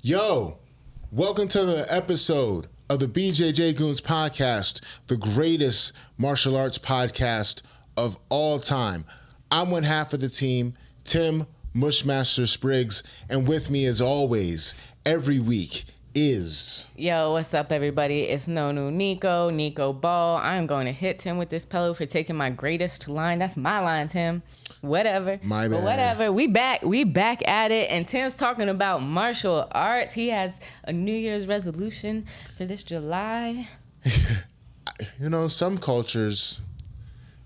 Yo, welcome to the episode of the BJJ Goons podcast, the greatest martial arts podcast of all time. I'm one half of the team, Tim Mushmaster Spriggs, and with me as always, every week is... Yo, what's up, everybody? It's Nico Ball. I'm going to hit Tim with this pillow for taking my greatest line. That's my line, Tim. Whatever. My bad. But whatever. We back at it. And Tim's talking about martial arts. He has a New Year's resolution for this July. You know, some cultures,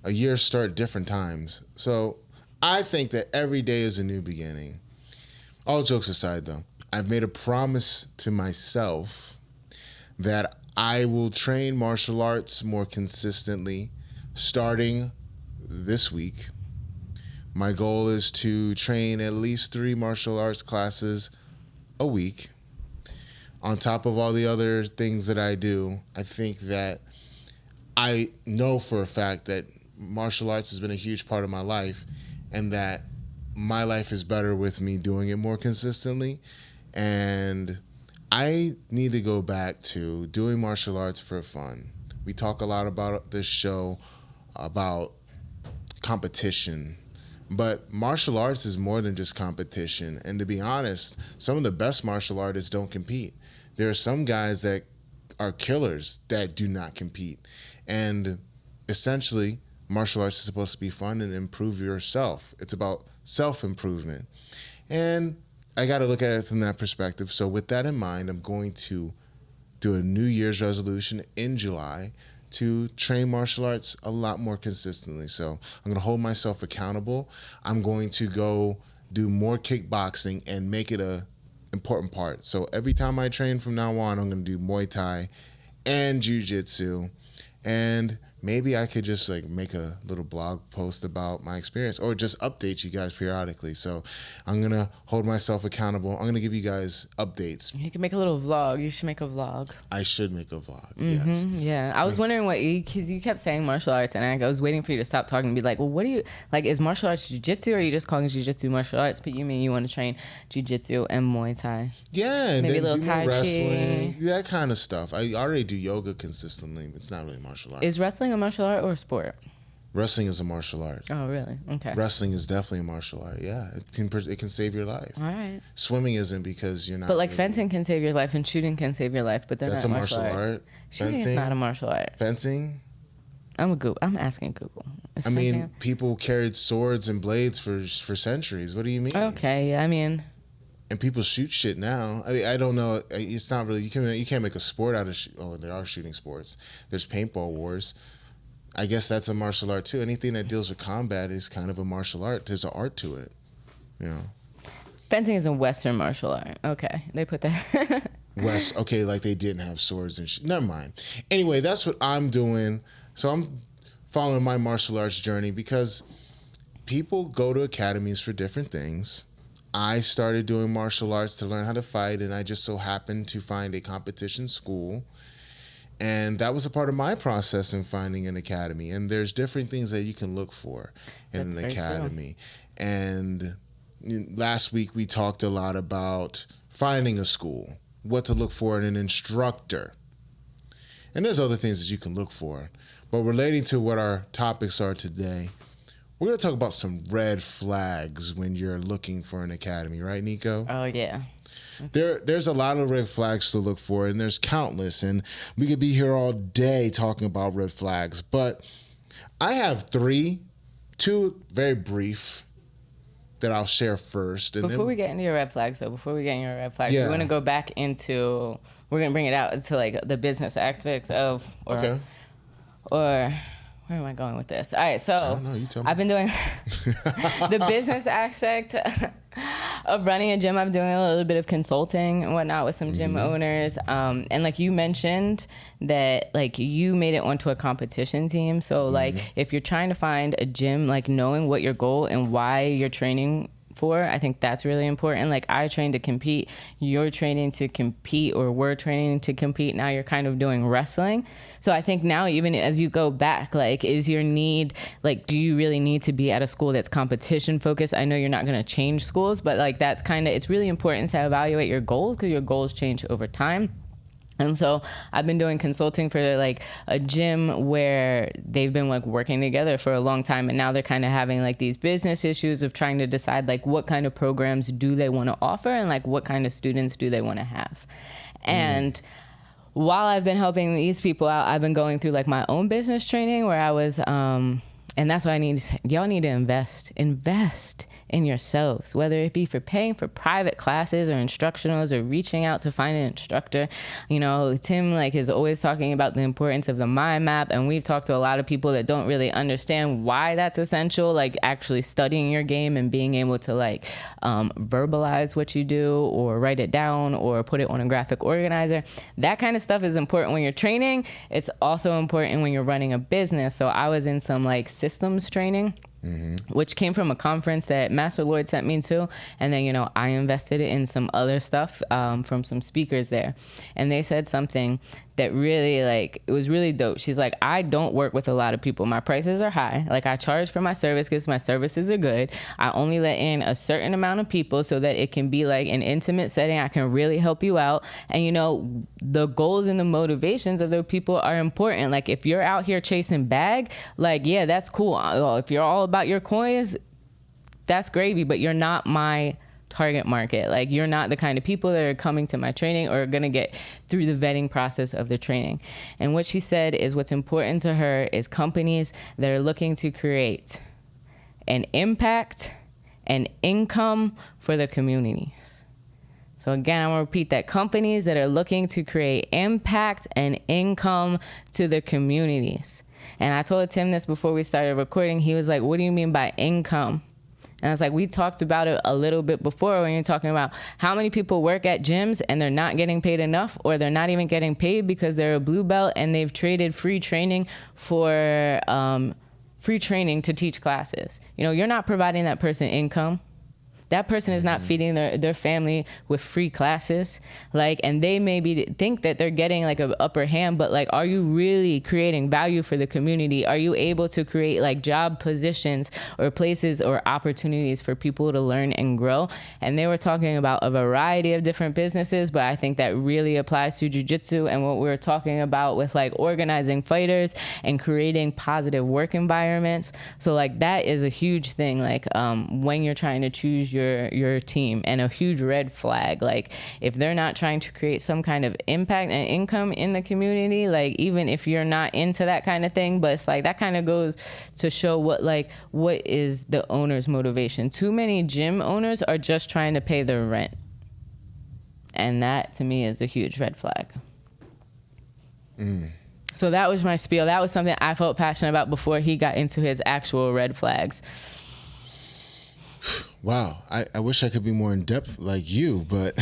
a year start different times. So I think that every day is a new beginning. All jokes aside, though, I've made a promise to myself that I will train martial arts more consistently starting this week. My goal is to train at least 3 martial arts classes a week. On top of all the other things that I do, I think that I know for a fact that martial arts has been a huge part of my life and that my life is better with me doing it more consistently. And I need to go back to doing martial arts for fun. We talk a lot about this show about competition. But martial arts is more than just competition. And to be honest, some of the best martial artists don't compete. There are some guys that are killers that do not compete. And essentially, martial arts is supposed to be fun and improve yourself. It's about self-improvement. And I got to look at it from that perspective. So with that in mind, I'm going to do a New Year's resolution in July to train martial arts a lot more consistently. So I'm going to hold myself accountable. I'm going to go do more kickboxing and make it a important part. So every time I train from now on, I'm going to do Muay Thai and jiujitsu. And maybe I could just like make a little blog post about my experience or just update you guys periodically. So I'm going to hold myself accountable. I'm going to give you guys updates. You can make a little vlog. You should make a vlog. I should make a vlog, yes. Yeah. I was wondering because you kept saying martial arts and I was waiting for you to stop talking and be like, well, what do you, like, is martial arts jiu-jitsu or are you just calling jiu-jitsu martial arts? But you mean you want to train jiu-jitsu and Muay Thai? Yeah. And maybe then a little do Tai wrestling, Chi. that kind of stuff. I already do yoga consistently. It's not really martial arts. Is wrestling a martial art or a sport? Wrestling is a martial art. Oh, really? Okay. Wrestling is definitely a martial art. Yeah, it can save your life. All right. Swimming isn't because you're not. But like fencing can save your life and shooting can save your life, but that's a not martial art. Shooting Fencing is not a martial art. Fencing. I'm asking Google. I mean, people carried swords and blades for centuries. What do you mean? Okay, I mean. And people shoot shit now. I mean, I don't know. It's not really. You can't make a sport out of. There are shooting sports. There's paintball wars. I guess that's a martial art too. Anything that deals with combat is kind of a martial art. There's an art to it, you know. Fencing is a Western martial art. Okay, they put that. Okay, like they didn't have swords and shit. Never mind. Anyway, that's what I'm doing. So I'm following my martial arts journey because people go to academies for different things. I started doing martial arts to learn how to fight, and I just so happened to find a competition school. And that was a part of my process in finding an academy. And there's different things that you can look for in an academy. Cool. And last week we talked a lot about finding a school, what to look for in an instructor. And there's other things that you can look for. But relating to what our topics are today, we're going to talk about some red flags when you're looking for an academy, right, Nico? Oh, yeah. There's a lot of red flags to look for, and there's countless, and we could be here all day talking about red flags, but I have 2 very brief that I'll share first. And before we get into your red flags, we want to go back into, we're going to bring it out into like the business aspects of, or where am I going with this? All right, so I don't know, you tell me. I've been doing the business aspect of running a gym. I'm doing a little bit of consulting and whatnot with some gym owners. And like you mentioned that like you made it onto a competition team. So like if you're trying to find a gym, like knowing what your goal and why you're training for. I think that's really important. Like, I train to compete, you're training to compete, or we're training to compete. Now you're kind of doing wrestling. So I think now, even as you go back, like, is your need, like, do you really need to be at a school that's competition focused? I know you're not going to change schools, but like, that's kind of, it's really important to evaluate your goals, because your goals change over time. And so I've been doing consulting for like a gym where they've been like working together for a long time. And now they're kind of having like these business issues of trying to decide like what kind of programs do they want to offer, and like what kind of students do they want to have. And while I've been helping these people out, I've been going through like my own business training where I was, and that's why I need to say, y'all need to invest in yourselves, whether it be for paying for private classes or instructionals or reaching out to find an instructor. You know, Tim like is always talking about the importance of the mind map, and we've talked to a lot of people that don't really understand why that's essential, like actually studying your game and being able to like verbalize what you do or write it down or put it on a graphic organizer. That kind of stuff is important when you're training. It's also important when you're running a business. So I was in some like systems training, which came from a conference that Master Lloyd sent me to. And then, you know, I invested in some other stuff from some speakers there. And they said something that really, like, it was really dope. She's like, I don't work with a lot of people. My prices are high. Like, I charge for my service because my services are good. I only let in a certain amount of people so that it can be like an intimate setting. I can really help you out. And, you know, the goals and the motivations of those people are important. Like, if you're out here chasing bag, like, yeah, that's cool. If you're all about your coins, that's gravy, but you're not my target market. Like, you're not the kind of people that are coming to my training or are going to get through the vetting process of the training. And what she said is what's important to her is companies that are looking to create an impact and income for the communities. So again, I'm gonna repeat that. Companies that are looking to create impact and income to the communities. And I told Tim this before we started recording. He was like, what do you mean by income? And I was like, we talked about it a little bit before when you're talking about how many people work at gyms and they're not getting paid enough, or they're not even getting paid because they're a blue belt and they've traded free training for free training to teach classes. You know, you're not providing that person income. That person is not feeding their family with free classes. Like, and they maybe think that they're getting like an upper hand, but like, are you really creating value for the community? Are you able to create like job positions or places or opportunities for people to learn and grow? And they were talking about a variety of different businesses, but I think that really applies to jiu-jitsu and what we were talking about with like organizing fighters and creating positive work environments. So like, that is a huge thing. Like, when you're trying to choose your team, and a huge red flag, like if they're not trying to create some kind of impact and income in the community, like even if you're not into that kind of thing, but it's like that kind of goes to show what is the owner's motivation. Too many gym owners are just trying to pay their rent, and that to me is a huge red flag. So that was my spiel. That was something I felt passionate about before he got into his actual red flags. Wow, I wish I could be more in depth like you, but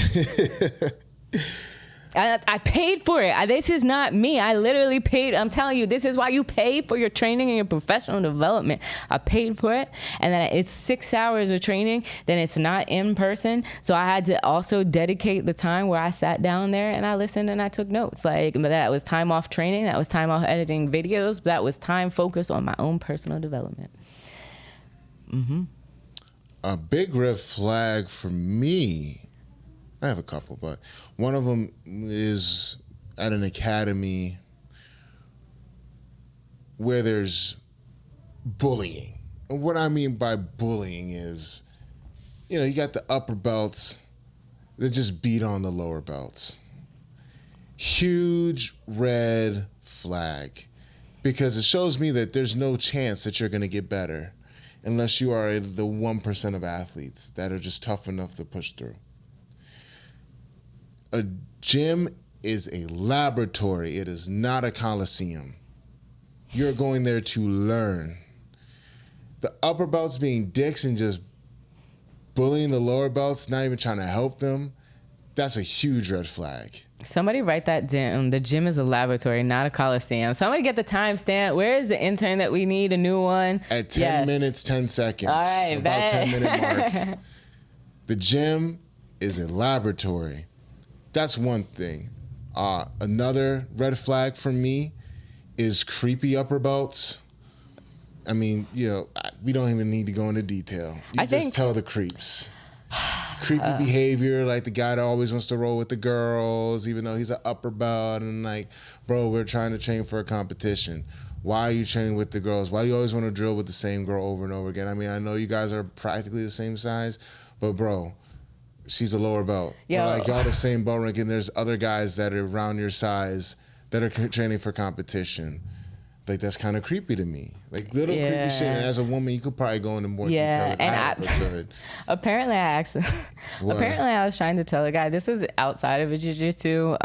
I paid for it. This is not me. I literally paid. I'm telling you, this is why you pay for your training and your professional development. I paid for it, and then it's 6 hours of training. Then it's not in person, so I had to also dedicate the time where I sat down there and I listened and I took notes. Like, that was time off training. That was time off editing videos. That was time focused on my own personal development. A big red flag for me, I have a couple, but one of them is at an academy where there's bullying. And what I mean by bullying is, you know, you got the upper belts that just beat on the lower belts. Huge red flag, because it shows me that there's no chance that you're going to get better unless you are the 1% of athletes that are just tough enough to push through. A gym is a laboratory. It is not a coliseum. You're going there to learn. The upper belts being dicks and just bullying the lower belts, not even trying to help them, that's a huge red flag. Somebody write that down. The gym is a laboratory, not a coliseum. Somebody get the timestamp. Where is the intern that we need? A new one? At 10 minutes, 10 seconds. All right, about 10-minute mark. The gym is a laboratory. That's one thing. Another red flag for me is creepy upper belts. I mean, we don't even need to go into detail. You just tell the creeps. Creepy behavior, like the guy that always wants to roll with the girls, even though he's an upper belt, and like, bro, we're trying to train for a competition. Why are you training with the girls? Why do you always want to drill with the same girl over and over again? I mean, I know you guys are practically the same size, but bro, she's a lower belt. Or like y'all the same belt rank, and there's other guys that are around your size that are training for competition. Like, that's kind of creepy to me. Like, little creepy shit. And as a woman, you could probably go into more detail than I ever could. Apparently, I was trying to tell a guy, this was outside of a jiu-jitsu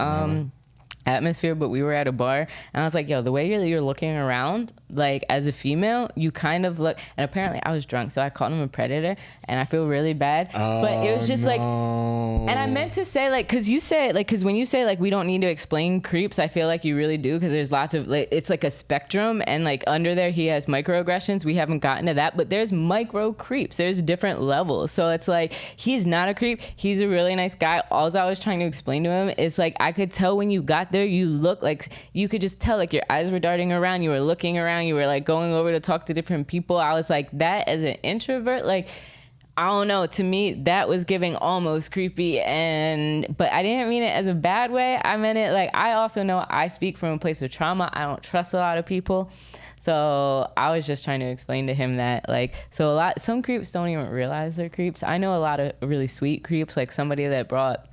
atmosphere, but we were at a bar, and I was like, yo, the way you're looking around, like, as a female, you kind of look, and apparently I was drunk, so I called him a predator, and I feel really bad, but it was just like, and I meant to say, like, because when you say, like, we don't need to explain creeps, I feel like you really do, because there's lots of, like, it's like a spectrum, and like under there he has microaggressions. We haven't gotten to that, but there's micro creeps. There's different levels. So it's like, he's not a creep. He's a really nice guy. All I was trying to explain to him is, like, I could tell when you got there, you look like, you could just tell, like, your eyes were darting around, you were looking around, you were like going over to talk to different people. I was like, that as an introvert, like, I don't know, to me that was giving almost creepy, but I didn't mean it as a bad way. I meant it like, I also know I speak from a place of trauma. I don't trust a lot of people. So I was just trying to explain to him that, like, some creeps don't even realize they're creeps. I know a lot of really sweet creeps, like somebody that brought,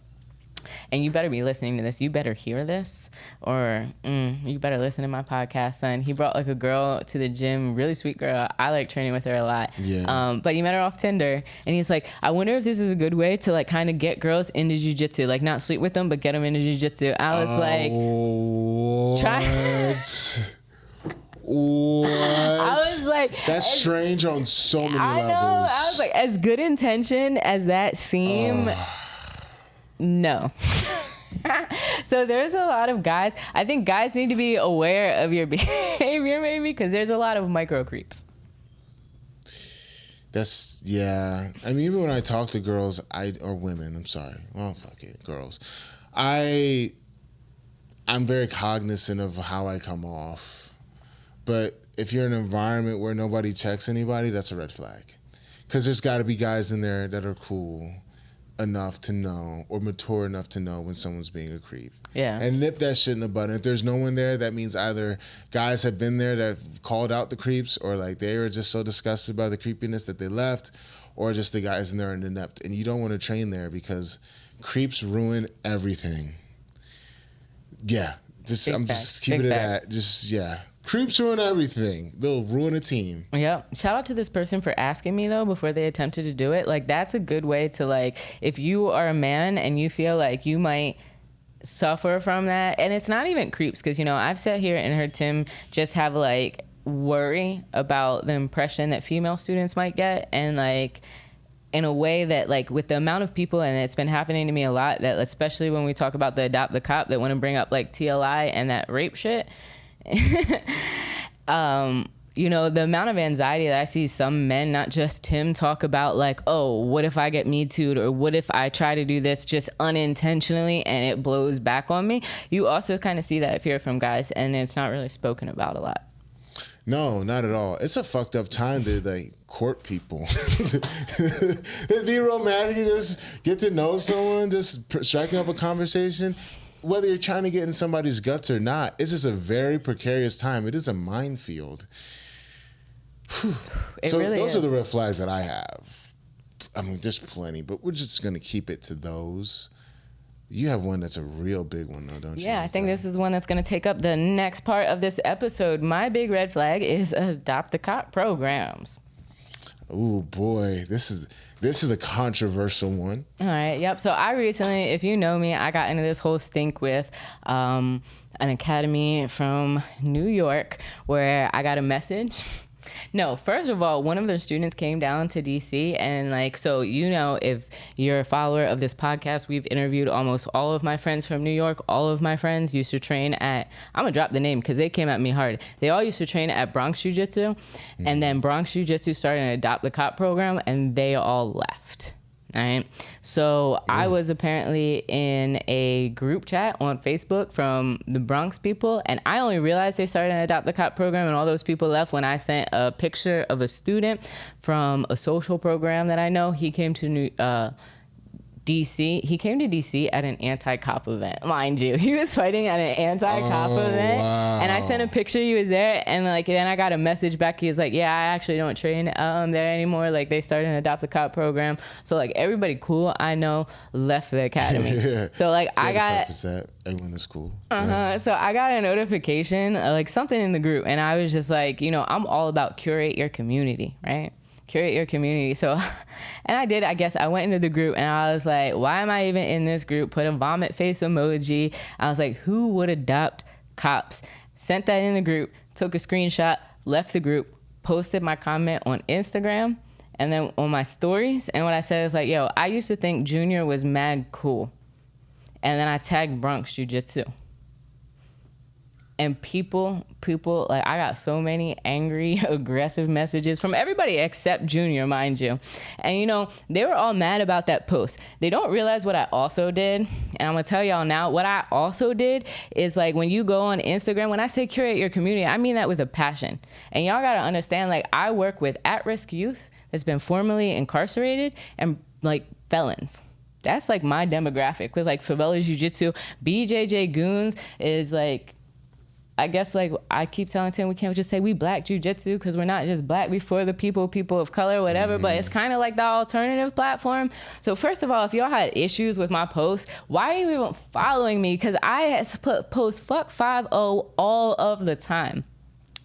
and you better be listening to this, you better hear this, or you better listen to my podcast, son. He brought like a girl to the gym, really sweet girl. I like training with her a lot. Yeah. But he met her off Tinder, and he's like, I wonder if this is a good way to like kind of get girls into jiu-jitsu, like not sleep with them, but get them into jiu-jitsu. I was like, what? I was like, that's strange on so many levels. I was like, as good intention as that seemed, no. So there's a lot of guys. I think guys need to be aware of your behavior, maybe, because there's a lot of micro creeps. Yeah. I mean, even when I talk to girls, or women, I'm sorry. Well, fuck it, girls. I'm very cognizant of how I come off. But if you're in an environment where nobody checks anybody, that's a red flag. Because there's got to be guys in there that are cool enough to know, or mature enough to know when someone's being a creep. Yeah. And nip that shit in the bud. And if there's no one there, that means either guys have been there that called out the creeps, or like they were just so disgusted by the creepiness that they left, or just the guys in there are inept. And you don't want to train there because creeps ruin everything. Yeah. I'm just keeping it at, creeps ruin everything. They'll ruin a team. Yep. Shout out to this person for asking me, though, before they attempted to do it. Like, that's a good way to, like, if you are a man and you feel like you might suffer from that, and it's not even creeps, because, I've sat here and heard Tim just have, like, worry about the impression that female students might get, and, like, in a way that, like, with the amount of people, and it's been happening to me a lot, that especially when we talk about the adopt the cop that want to bring up, like, TLI and that rape shit, the amount of anxiety that I see some men, not just Tim, talk about, like, oh, what if I get Me Too'd, or what if I try to do this just unintentionally and it blows back on me? You also kind of see that fear from guys, and it's not really spoken about a lot. No, not at all. It's a fucked up time to, like, court people. It'd be romantic, just get to know someone, just striking up a conversation. Whether you're trying to get in somebody's guts or not, it's just a very precarious time. It is a minefield. Those are the red flags that I have. I mean, there's plenty, but we're just going to keep it to those. You have one that's a real big one, though, don't you? Yeah, I think this is one that's going to take up the next part of this episode. My big red flag is adopt the cop programs. Oh, boy. This is a controversial one. All right. Yep. So I recently, if you know me, I got into this whole stink with an academy from New York where I got a message. No, first of all, one of their students came down to DC, and like, so, if you're a follower of this podcast, we've interviewed almost all of my friends from New York. All of my friends used to train at, I'm gonna drop the name because they came at me hard. They all used to train at Bronx Jiu-Jitsu, and then Bronx Jiu-Jitsu started an Adopt the Cop program, and they all left. All right. So I was apparently in a group chat on Facebook from the Bronx people, and I only realized they started an Adopt the Cop program and all those people left when I sent a picture of a student from a social program that I know. He came to DC. He came to DC at an anti-cop event, mind you. He was fighting at an anti-cop event. Wow. And I sent a picture. He was there, and like then I got a message back. He was like, "Yeah, I actually don't train there anymore. Like they started an Adopt a Cop program." So like everybody cool I know left the academy. Yeah. So like I got that. Everyone is cool. Yeah. So I got a notification, like something in the group, and I was just like, I'm all about curate your community, right? Curate your community. So, and I did, I guess I went into the group and I was like, why am I even in this group? Put a vomit face emoji. I was like, who would adopt cops? Sent that in the group, took a screenshot, left the group, posted my comment on Instagram and then on my stories. And what I said is like, yo, I used to think Junior was mad cool. And then I tagged Bronx Jiu-Jitsu. And people, like I got so many angry, aggressive messages from everybody except Junior, mind you. And they were all mad about that post. They don't realize what I also did. And I'm gonna tell y'all now, what I also did is like when you go on Instagram, when I say curate your community, I mean that with a passion. And y'all gotta understand, like I work with at-risk youth that's been formerly incarcerated and like felons. That's like my demographic with like Favelas Jiu-Jitsu. BJJ Goons is like, I guess like I keep telling Tim, we can't just say we black jiu-jitsu because we're not just black, we for the people of color, whatever, but it's kind of like the alternative platform. So first of all, if y'all had issues with my posts, why are you even following me? Because I post fuck 5-0 all of the time.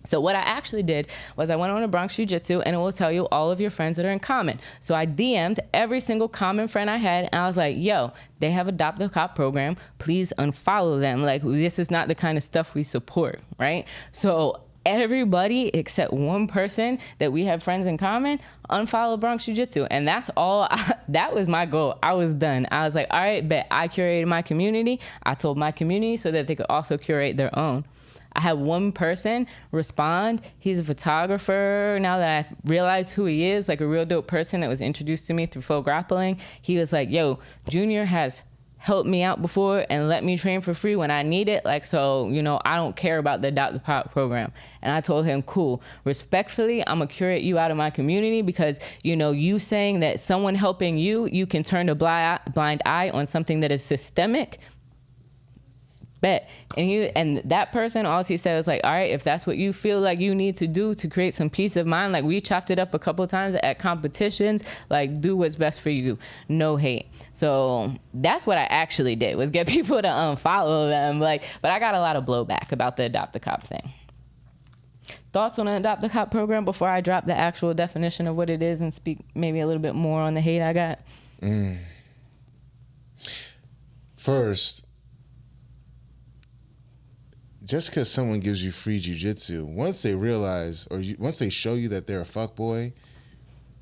So what I actually did was I went on to Bronx Jiu-Jitsu and it will tell you all of your friends that are in common. So I DM'd every single common friend I had and I was like, yo, they have Adopt the Cop program. Please unfollow them. Like this is not the kind of stuff we support, right? So everybody except one person that we have friends in common unfollow Bronx Jiu-Jitsu. And that's all, that was my goal. I was done. I was like, all right, bet I curated my community. I told my community so that they could also curate their own. I had one person respond. He's a photographer. Now that I realize who he is, like a real dope person that was introduced to me through Full Grappling. He was like, yo, Junior has helped me out before and let me train for free when I need it. Like, so, I don't care about the Adopt the Cop program. And I told him, cool, respectfully, I'm gonna curate you out of my community because, you saying that someone helping you can turn a blind eye on something that is systemic. Bet. And that person, all he said was like, all right, if that's what you feel like you need to do to create some peace of mind, like we chopped it up a couple of times at competitions, like do what's best for you. No hate. So that's what I actually did, was get people to unfollow them. But I got a lot of blowback about the Adopt the Cop thing. Thoughts on the Adopt the Cop program before I drop the actual definition of what it is and speak maybe a little bit more on the hate I got? First, just because someone gives you free jiu-jitsu, once they realize once they show you that they're a fuckboy,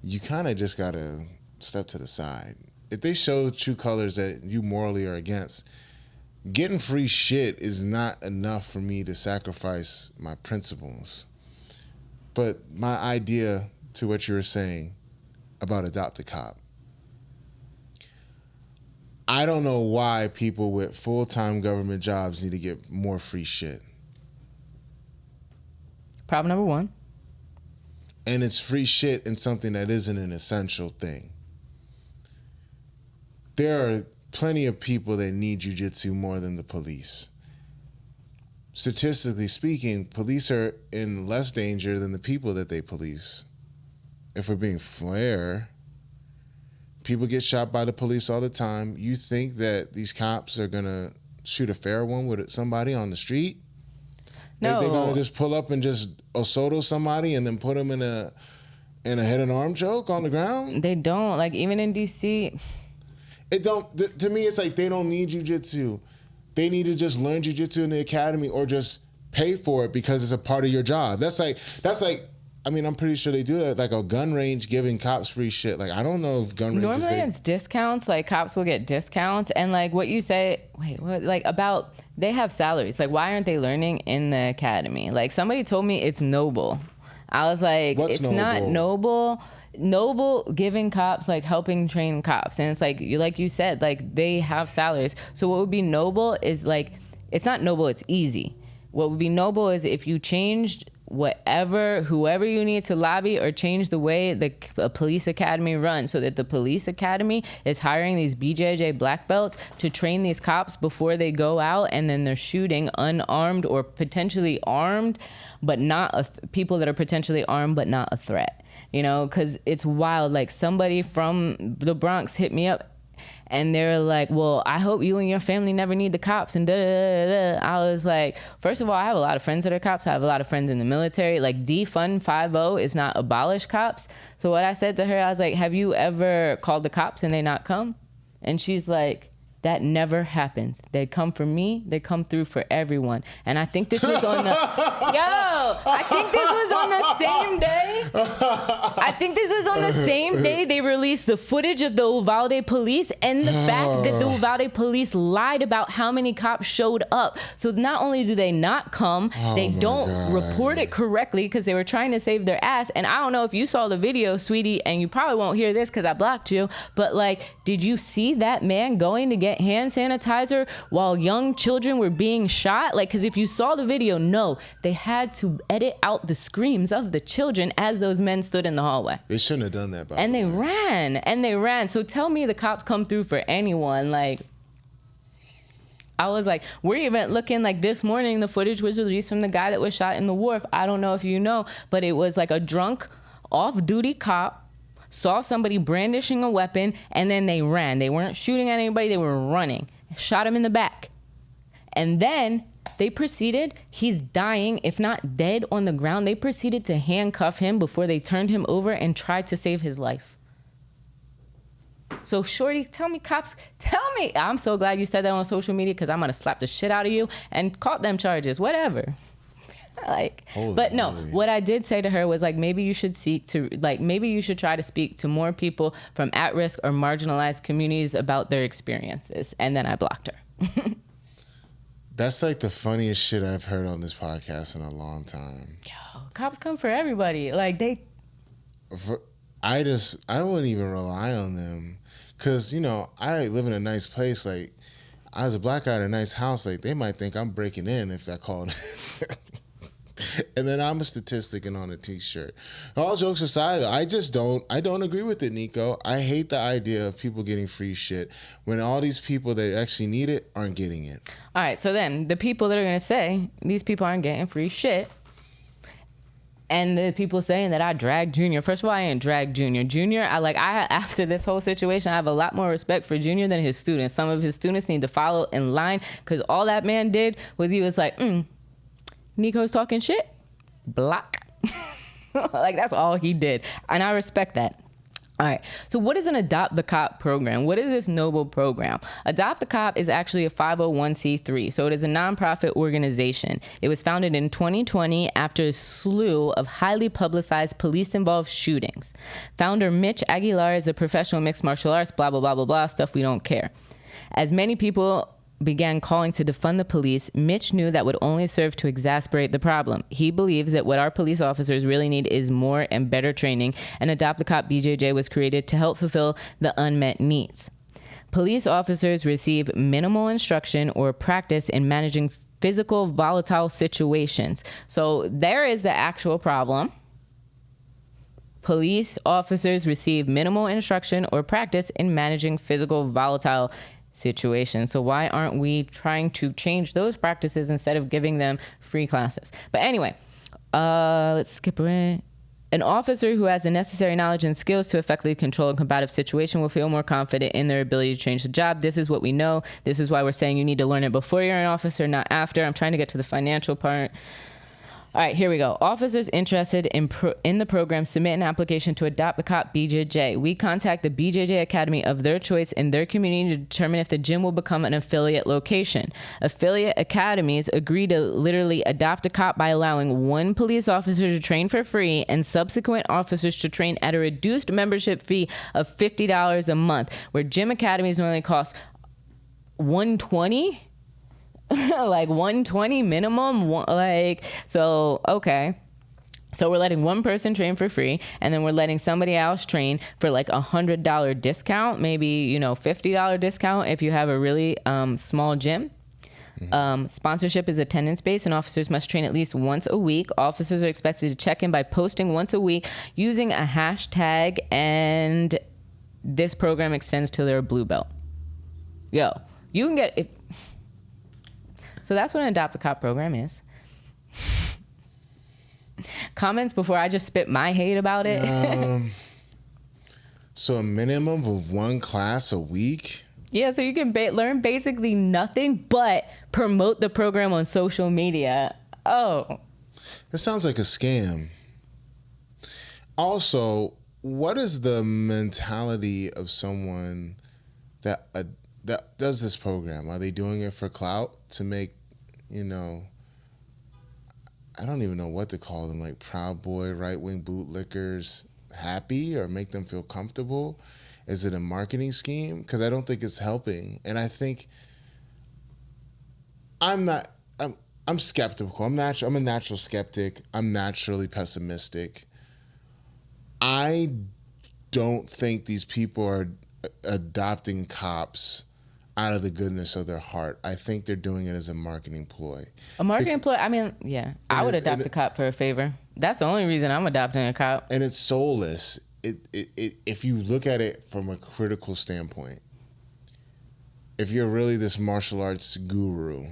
you kind of just got to step to the side. If they show true colors that you morally are against, getting free shit is not enough for me to sacrifice my principles. But my idea to what you were saying about Adopt a Cop, I don't know why people with full-time government jobs need to get more free shit. Problem number one. And it's free shit in something that isn't an essential thing. There are plenty of people that need jiu-jitsu more than the police. Statistically speaking, police are in less danger than the people that they police. If we're being fair, people get shot by the police all the time. You think that these cops are going to shoot a fair one with somebody on the street? No. They're going to just pull up and just Osoto somebody and then put them in a head and arm choke on the ground? They don't. Like, even in D.C. It don't. To me, it's like they don't need jiu-jitsu. They need to just learn jiu-jitsu in the academy or just pay for it because it's a part of your job. That's like, I mean, I'm pretty sure they do that. Like a gun range giving cops free shit. Like, I don't know if gun ranges... Normally it's discounts. Like, cops will get discounts. And, like, what you say... Wait, what? Like, about... They have salaries. Like, why aren't they learning in the academy? Like, somebody told me it's noble. I was like, What's it's noble? not noble. Noble giving cops, like helping train cops. And it's like you said, like they have salaries. So what would be noble is like, it's not noble, it's easy. What would be noble is if you changed whoever you need to lobby or change the way the police academy runs, so that the police academy is hiring these BJJ black belts to train these cops before they go out, and then they're shooting unarmed or potentially armed, but not people that are potentially armed but not a threat. You know, because it's wild. Like somebody from the Bronx hit me up and they're like, well, I hope you and your family never need the cops and da da da da. I was like, first of all, I have a lot of friends that are cops. I have a lot of friends in the military. Like defund 5-0 is not abolish cops. So what I said to her, I was like, have you ever called the cops and they not come? And she's like, that never happens. They come for me. They come through for everyone. And I think this was on the... I think this was on the same day. I think this was on the same day they released the footage of the Uvalde police and the fact that the Uvalde police lied about how many cops showed up. So not only do they not come, they don't report it correctly because they were trying to save their ass. And I don't know if you saw the video, sweetie, and you probably won't hear this because I blocked you, but like, did you see that man going to get hand sanitizer while young children were being shot? Like, because if you saw the video, no, they had to edit out the screams of the children as those men stood in the hallway. They shouldn't have done that. And they ran. So tell me the cops come through for anyone. Like, I was like, we're even looking like this morning, the footage was released from the guy that was shot in the wharf. I don't know if you know, but it was like a drunk off-duty cop saw somebody brandishing a weapon, and then they ran. They weren't shooting at anybody, they were running. Shot him in the back. And then they proceeded, he's dying, if not dead on the ground, they proceeded to handcuff him before they turned him over and tried to save his life. So shorty, tell me, cops, tell me. I'm so glad you said that on social media because I'm going to slap the shit out of you and caught them charges, whatever. Like, holy but no, moly. What I did say to her was like, maybe you should try to speak to more people from at-risk or marginalized communities about their experiences. And then I blocked her. That's like the funniest shit I've heard on this podcast in a long time. Yo, cops come for everybody. Like I wouldn't even rely on them. Cause you know, I live in a nice place. Like I was a black guy in a nice house. Like they might think I'm breaking in if I called. And then I'm a statistic and on a t-shirt. All jokes aside, I don't agree with it, Nico. I hate the idea of people getting free shit when all these people that actually need it aren't getting it. All right, so then the people that are going to say these people aren't getting free shit, and the people saying that I dragged Junior. First of all, I ain't dragged Junior. Junior, after this whole situation, I have a lot more respect for Junior than his students. Some of his students need to follow in line because all that man did was he was like, Nico's talking shit, block. Like that's all he did. And I respect that. All right. So what is an Adopt the Cop program? What is this noble program? Adopt the Cop is actually a 501c3. So it is a nonprofit organization. It was founded in 2020 after a slew of highly publicized police-involved shootings. Founder Mitch Aguilar is a professional mixed martial arts, blah, blah, blah, blah, blah, stuff we don't care. As many people began calling to defund the police, Mitch knew that would only serve to exacerbate the problem. He believes that what our police officers really need is more and better training, and Adopt the Cop BJJ was created to help fulfill the unmet needs. Police officers receive minimal instruction or practice in managing physical volatile situations. So there is the actual problem. Police officers receive minimal instruction or practice in managing physical volatile situation. So why aren't we trying to change those practices instead of giving them free classes? But anyway, let's skip around. An officer who has the necessary knowledge and skills to effectively control a combative situation will feel more confident in their ability to change the job. This is what we know. This is why we're saying you need to learn it before you're an officer, not after. I'm trying to get to the financial part. All right, here we go. Officers interested in the program submit an application to Adopt the Cop BJJ. We contact the BJJ Academy of their choice in their community to determine if the gym will become an affiliate location. Affiliate academies agree to literally adopt a cop by allowing one police officer to train for free and subsequent officers to train at a reduced membership fee of $50 a month, where gym academies normally cost $120. Like $120 minimum, like, so, okay. So we're letting one person train for free, and then we're letting somebody else train for like $100 discount, maybe, $50 discount if you have a really small gym. Sponsorship is attendance based, and officers must train at least once a week. Officers are expected to check in by posting once a week using a hashtag, and this program extends till they're a blue belt. Yo, you can get it. So that's what an Adopt a Cop program is. Comments before I just spit my hate about it. So a minimum of one class a week? Yeah, so you can learn basically nothing but promote the program on social media. Oh. That sounds like a scam. Also, what is the mentality of someone that does this program? Are they doing it for clout to make, I don't even know what to call them, like Proud Boy, right-wing bootlickers happy or make them feel comfortable? Is it a marketing scheme? Because I don't think it's helping. And I think I'm skeptical. I'm a natural skeptic. I'm naturally pessimistic. I don't think these people are adopting cops out of the goodness of their heart. I think they're doing it as a marketing ploy. A marketing ploy? I mean, yeah. I would adopt a cop for a favor. That's the only reason I'm adopting a cop. And it's soulless. If you look at it from a critical standpoint, if you're really this martial arts guru,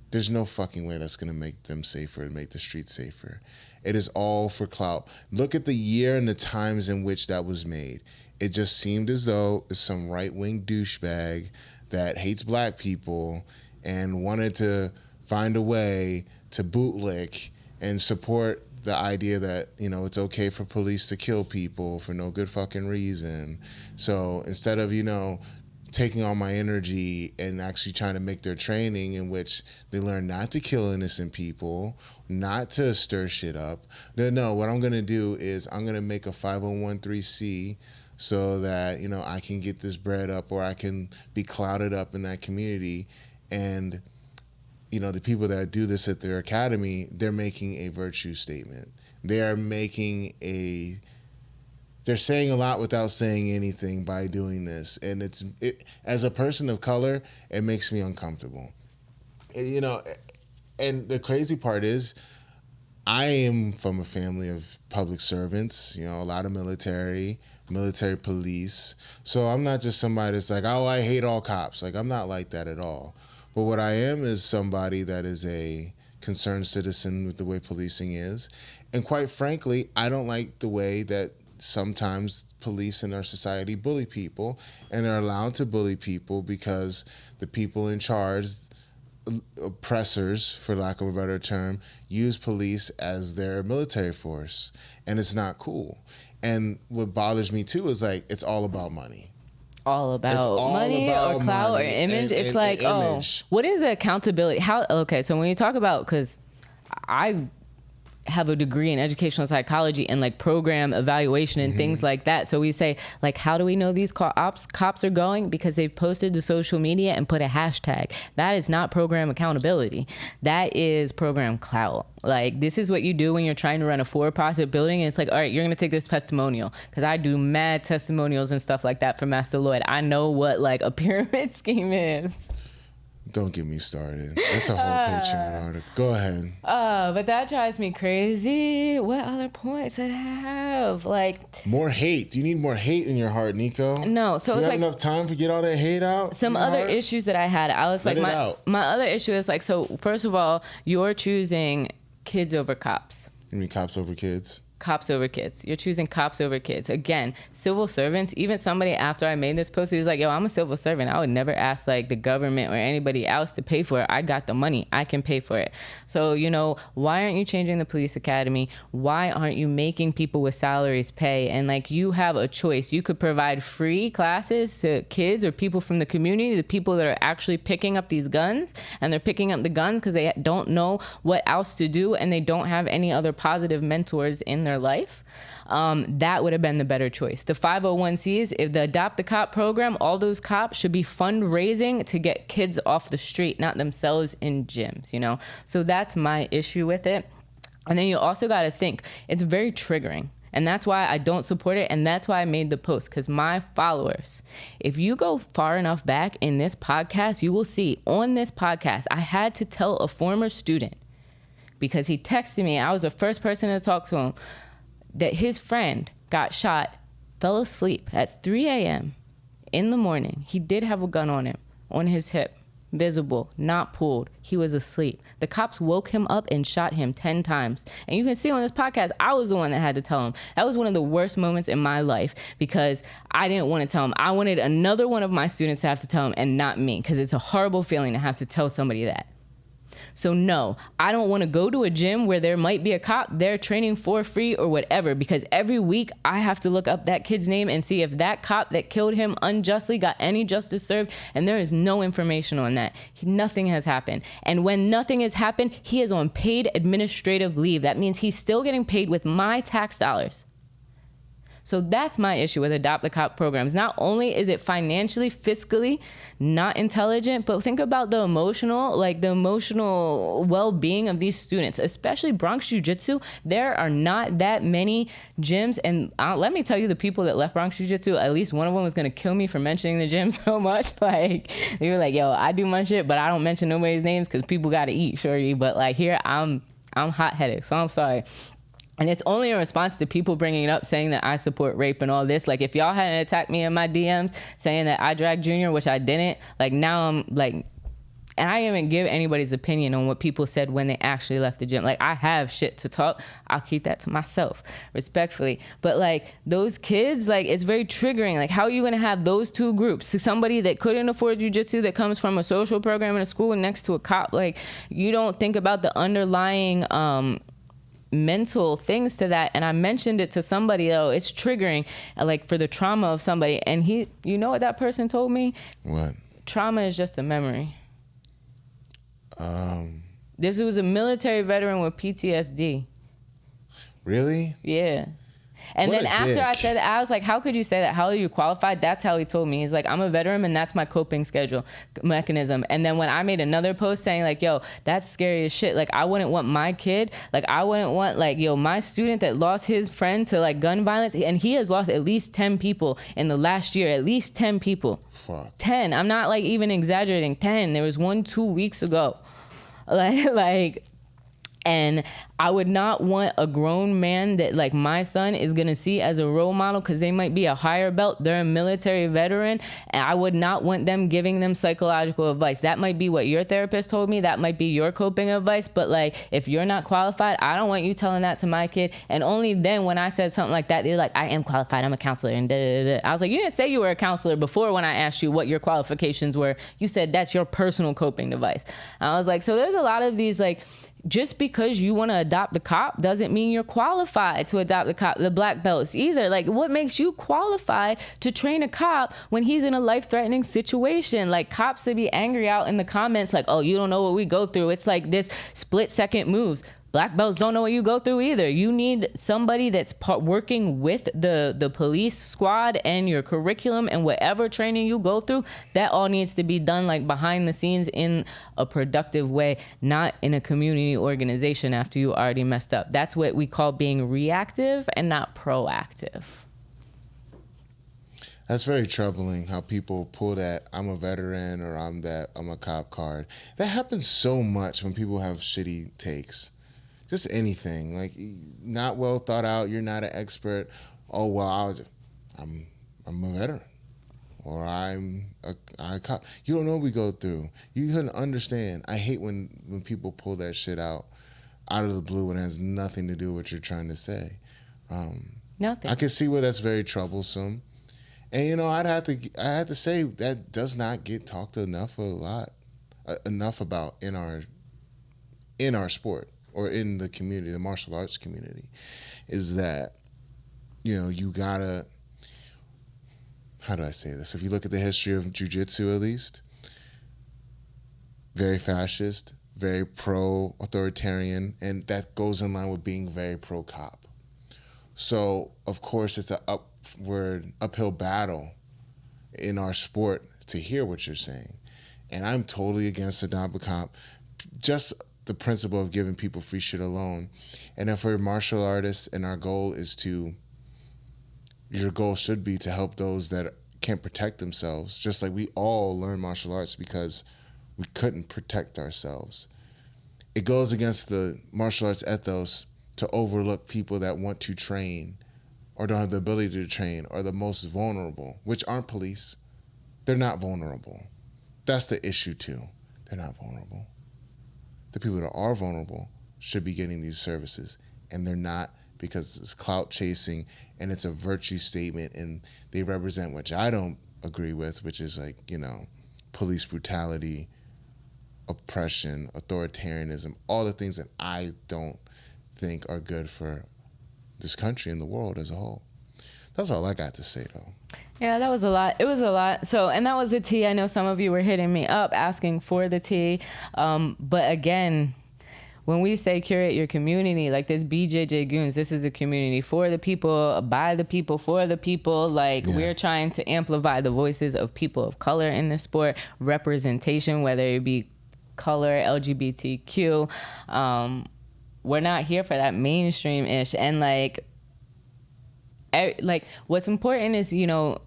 there's no fucking way that's going to make them safer and make the streets safer. It is all for clout. Look at the year and the times in which that was made. It just seemed as though it's some right-wing douchebag that hates black people and wanted to find a way to bootlick and support the idea that, it's okay for police to kill people for no good fucking reason. So instead of, taking all my energy and actually trying to make their training in which they learn not to kill innocent people, not to stir shit up. No, what I'm going to do is I'm going to make a 501(c) so that, I can get this bread up or I can be clouded up in that community. And the people that do this at their academy, they're making a virtue statement. They're saying a lot without saying anything by doing this. And as a person of color, it makes me uncomfortable. And the crazy part is I am from a family of public servants, a lot of military police. So I'm not just somebody that's like, oh, I hate all cops. Like, I'm not like that at all. But what I am is somebody that is a concerned citizen with the way policing is. And quite frankly, I don't like the way that sometimes police in our society bully people, and they're allowed to bully people because the people in charge, oppressors, for lack of a better term, use police as their military force. And it's not cool. And what bothers me too is like, it's all about money. All about money or clout or image. It's like, what is the accountability? So when you talk about, because I have a degree in educational psychology and like program evaluation and things like that. So we say, like, how do we know these cops are going? Because they've posted to social media and put a hashtag. That is not program accountability. That is program clout. Like, this is what you do when you're trying to run a for-profit building. And it's like, all right, you're going to take this testimonial. Because I do mad testimonials and stuff like that for Master Lloyd. I know what, like, a pyramid scheme is. Don't get me started. That's a whole Patreon article. Go ahead. But that drives me crazy. What other points did I have? Like, more hate. Do you need more hate in your heart, Nico? No. So do you it's have enough time to get all that hate out? Some other issues that I had. I was like, my other issue is like, so first of all, you're choosing kids over cops. You mean cops over kids? Cops over kids. You're choosing cops over kids. Again, civil servants, even somebody after I made this post, he was like, yo, I'm a civil servant. I would never ask like the government or anybody else to pay for it. I got the money. I can pay for it. So, why aren't you changing the police academy? Why aren't you making people with salaries pay? And like, you have a choice. You could provide free classes to kids or people from the community, the people that are actually picking up these guns, and they're picking up the guns because they don't know what else to do and they don't have any other positive mentors in their life. That would have been the better choice. The 501(c)s, if the Adopt a Cop program, all those cops should be fundraising to get kids off the street, not themselves in gyms, So that's my issue with it. And then you also got to think, it's very triggering. And that's why I don't support it. And that's why I made the post, because my followers, if you go far enough back in this podcast, you will see on this podcast, I had to tell a former student, because he texted me, I was the first person to talk to him, that his friend got shot, fell asleep at 3 a.m. in the morning. He did have a gun on him, on his hip. Visible, not pulled. He was asleep. The cops woke him up and shot him 10 times. And you can see on this podcast, I was the one that had to tell him. That was one of the worst moments in my life, because I didn't want to tell him. I wanted another one of my students to have to tell him, and not me, because it's a horrible feeling to have to tell somebody that. So no, I don't want to go to a gym where there might be a cop there training for free or whatever, because every week I have to look up that kid's name and see if that cop that killed him unjustly got any justice served, and there is no information on that. Nothing has happened. And when nothing has happened, he is on paid administrative leave. That means he's still getting paid with my tax dollars. So that's my issue with Adopt the Cop programs. Not only is it financially, fiscally not intelligent, but think about the emotional well-being of these students, especially Bronx Jiu-Jitsu. There are not that many gyms. And let me tell you, the people that left Bronx Jiu-Jitsu, at least one of them was going to kill me for mentioning the gym so much. Like, they were like, yo, I do my shit, but I don't mention nobody's names because people got to eat, shorty. But like here, I'm hot-headed, so I'm sorry. And it's only in response to people bringing it up, saying that I support rape and all this. Like, if y'all hadn't attacked me in my DMs saying that I dragged Junior, which I didn't, like, now I'm like, and I didn't even give anybody's opinion on what people said when they actually left the gym. Like, I have shit to talk. I'll keep that to myself, respectfully. But like, those kids, like, it's very triggering. Like, how are you going to have those two groups? So somebody that couldn't afford jiu-jitsu, that comes from a social program in a school next to a cop, like, you don't think about the underlying, mental things to that. And I mentioned it to somebody, though, it's triggering, like, for the trauma of somebody. And you know what that person told me? What? Trauma is just a memory. This was a military veteran with PTSD. Really? Yeah. And what then after I said that, I was like, how could you say that? How are you qualified? That's how he told me. He's like, I'm a veteran and that's my coping mechanism. And then when I made another post saying like, yo, that's scary as shit. Like, I wouldn't want my kid, like, I wouldn't want, like, yo, my student that lost his friend to like gun violence, and he has lost at least 10 people in the last year, at least 10 people. Fuck. 10. I'm not like even exaggerating. 10. There was one 2 weeks ago. And I would not want a grown man that, like, my son is going to see as a role model, because they might be a higher belt, they're a military veteran, and I would not want them giving them psychological advice. That might be what your therapist told me. That might be your coping advice. But, like, if you're not qualified, I don't want you telling that to my kid. And only then when I said something like that, they're like, I am qualified, I'm a counselor, and da-da-da-da. I was like, you didn't say you were a counselor before when I asked you what your qualifications were. You said that's your personal coping device. And I was like, so there's a lot of these, like, just because you want to adopt the cop doesn't mean you're qualified to adopt the black belts either. Like, what makes you qualified to train a cop when he's in a life-threatening situation? Like, cops to be angry out in the comments like, oh, you don't know what we go through. It's like this split-second moves. Black belts don't know what you go through either. You need somebody that's working with the police squad and your curriculum and whatever training you go through. That all needs to be done, like, behind the scenes in a productive way, not in a community organization after you already messed up. That's what we call being reactive and not proactive. That's very troubling how people pull that I'm a veteran or I'm a cop card. That happens so much when people have shitty takes. Just anything, like, not well thought out. You're not an expert. Oh, well, I'm a veteran, or I'm a cop. You don't know what we go through. You couldn't understand. I hate when people pull that shit out of the blue and it has nothing to do with what you're trying to say. Nothing. I can see where that's very troublesome, and you know, I had to say that does not get talked enough about in our sport. Or in the community, the martial arts community, is that, you know, you gotta, how do I say this? If you look at the history of jiu-jitsu, at least, very fascist, very pro-authoritarian, and that goes in line with being very pro-cop. So, of course, it's an uphill battle in our sport to hear what you're saying. And I'm totally against Adopt a Cop. Just the principle of giving people free shit alone. And if we're martial artists and our goal is your goal should be to help those that can't protect themselves, just like we all learn martial arts because we couldn't protect ourselves. It goes against the martial arts ethos to overlook people that want to train or don't have the ability to train or the most vulnerable, which aren't police. They're not vulnerable. That's the issue too. They're not vulnerable. The people that are vulnerable should be getting these services, and they're not, because it's clout chasing and it's a virtue statement, and they represent, which I don't agree with, which is like, police brutality, oppression, authoritarianism, all the things that I don't think are good for this country and the world as a whole. That's all I got to say, though. Yeah, that was a lot. It was a lot. So, and that was the tea. I know some of you were hitting me up asking for the tea. But again, when we say curate your community, like this BJJ Goons, this is a community for the people, by the people, for the people. Like, we're trying to amplify the voices of people of color in the sport, representation, whether it be color, LGBTQ. We're not here for that mainstream-ish. And what's important is,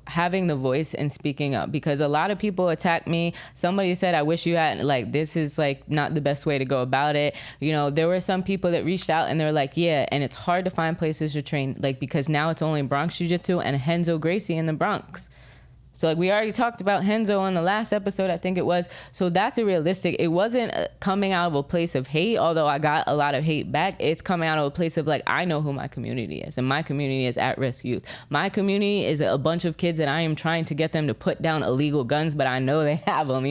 having the voice and speaking up, because a lot of people attack me. Somebody said, I wish you had, this is not the best way to go about it. There were some people that reached out and they're like, yeah, and it's hard to find places to train, because now it's only Bronx Jiu-Jitsu and Renzo Gracie in the Bronx. So we already talked about Renzo on the last episode, I think it was. So that's a realistic. It wasn't coming out of a place of hate, although I got a lot of hate back. It's coming out of a place of I know who my community is, and my community is at-risk youth. My community is a bunch of kids that I am trying to get them to put down illegal guns, but I know they have them,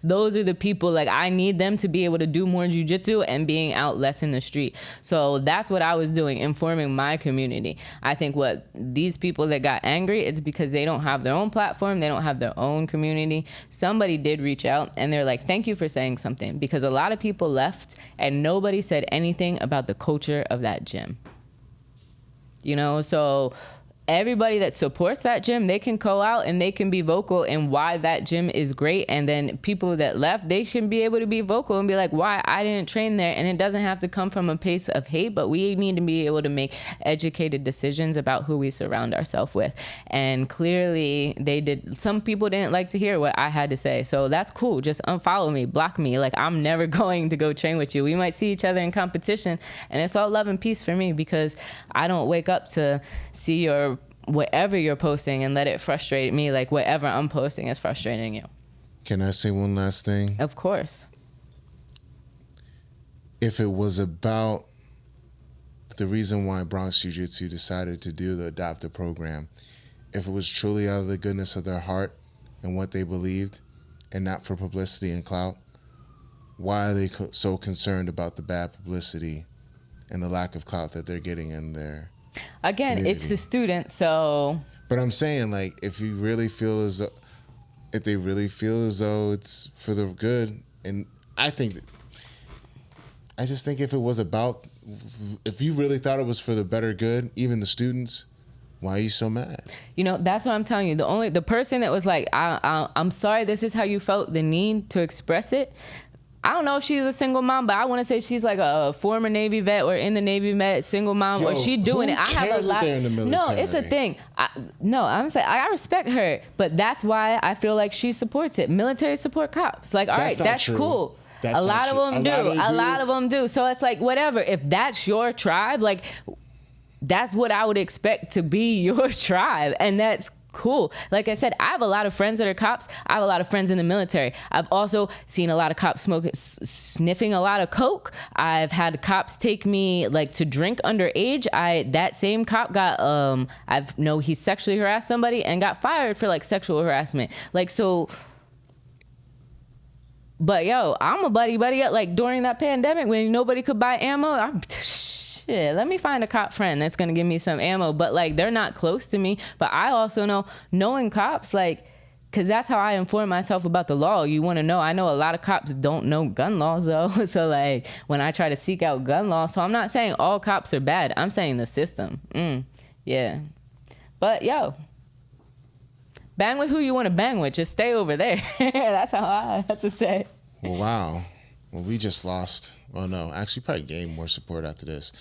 Those are the people, I need them to be able to do more jiu-jitsu and being out less in the street. So that's what I was doing, informing my community. I think what these people that got angry, it's because they don't have their own platform. They don't have their own community. Somebody did reach out and they're like, thank you for saying something, because a lot of people left and nobody said anything about the culture of that gym. So everybody that supports that gym, they can go out and they can be vocal in why that gym is great. And then people that left, they can be able to be vocal and be like, why I didn't train there. And it doesn't have to come from a place of hate, but we need to be able to make educated decisions about who we surround ourselves with. And clearly they did. Some people didn't like to hear what I had to say. So that's cool. Just unfollow me, block me. I'm never going to go train with you. We might see each other in competition, and it's all love and peace for me, because I don't wake up to see your whatever you're posting and let it frustrate me like whatever I'm posting is frustrating you. Can I say one last thing? Of course. If it was about the reason why Bronx Jiu-Jitsu decided to do the adoptive program, if it was truly out of the goodness of their heart and what they believed and not for publicity and clout, why are they so concerned about the bad publicity and the lack of clout that they're getting in their community? It's the student, so. But I'm saying, if you really feel as though, if they really feel as though it's for the good, and I just think if it was about, if you really thought it was for the better good, even the students, why are you so mad? That's what I'm telling you. The person that was like, I'm sorry, this is how you felt, the need to express it. I don't know if she's a single mom, but I want to say she's like a former Navy vet or in the Navy vet, single mom, or she doing it. I have a lot. No, it's a thing. I'm saying I respect her, but that's why I feel like she supports it. Military support cops. All right, that's cool. A lot of them do. A lot of them do. So it's whatever. If that's your tribe, that's what I would expect to be your tribe, and that's cool. Like I said, I have a lot of friends that are cops. I have a lot of friends in the military. I've also seen a lot of cops sniffing a lot of coke. I've had cops take me to drink underage. That same cop got he sexually harassed somebody and got fired for sexual harassment. But I'm a buddy during that pandemic when nobody could buy ammo. Let me find a cop friend that's going to give me some ammo. But they're not close to me. But I also know, knowing cops, because that's how I inform myself about the law. You want to know, I know a lot of cops don't know gun laws though. So when I try to seek out gun laws, so I'm not saying all cops are bad. I'm saying the system. Yeah. But bang with who you want to bang with. Just stay over there. That's how I have to say. Well, wow. Well, we just lost. Well, no, actually, probably gained more support after this.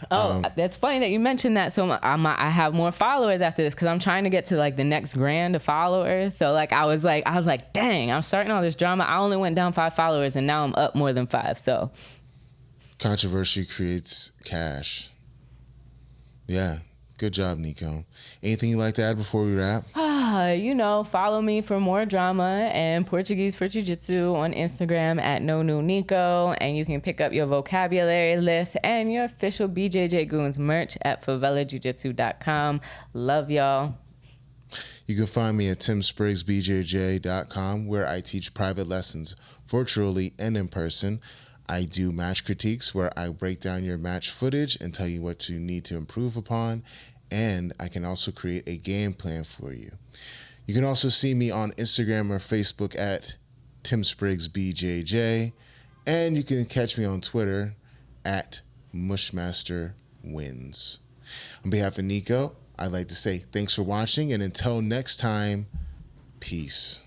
That's funny that you mentioned that. So I have more followers after this because I'm trying to get to like the next grand of followers. So like I was like, dang, I'm starting all this drama. I only went down 5 followers and now I'm up more than 5. So Controversy creates cash. Yeah, good job, Nico. Anything you'd like to add before we wrap? Follow me for more drama and Portuguese for Jiu-Jitsu on Instagram at No New Nico. And you can pick up your vocabulary list and your official BJJ Goons merch at favelajujitsu.com. Love y'all. You can find me at timspriggsbjj.com, where I teach private lessons virtually and in person. I do match critiques where I break down your match footage and tell you what you need to improve upon. And I can also create a game plan for you. You can also see me on Instagram or Facebook at timspriggsbjj. And you can catch me on Twitter at mushmasterwins. On behalf of Nico, I'd like to say thanks for watching, and until next time, peace.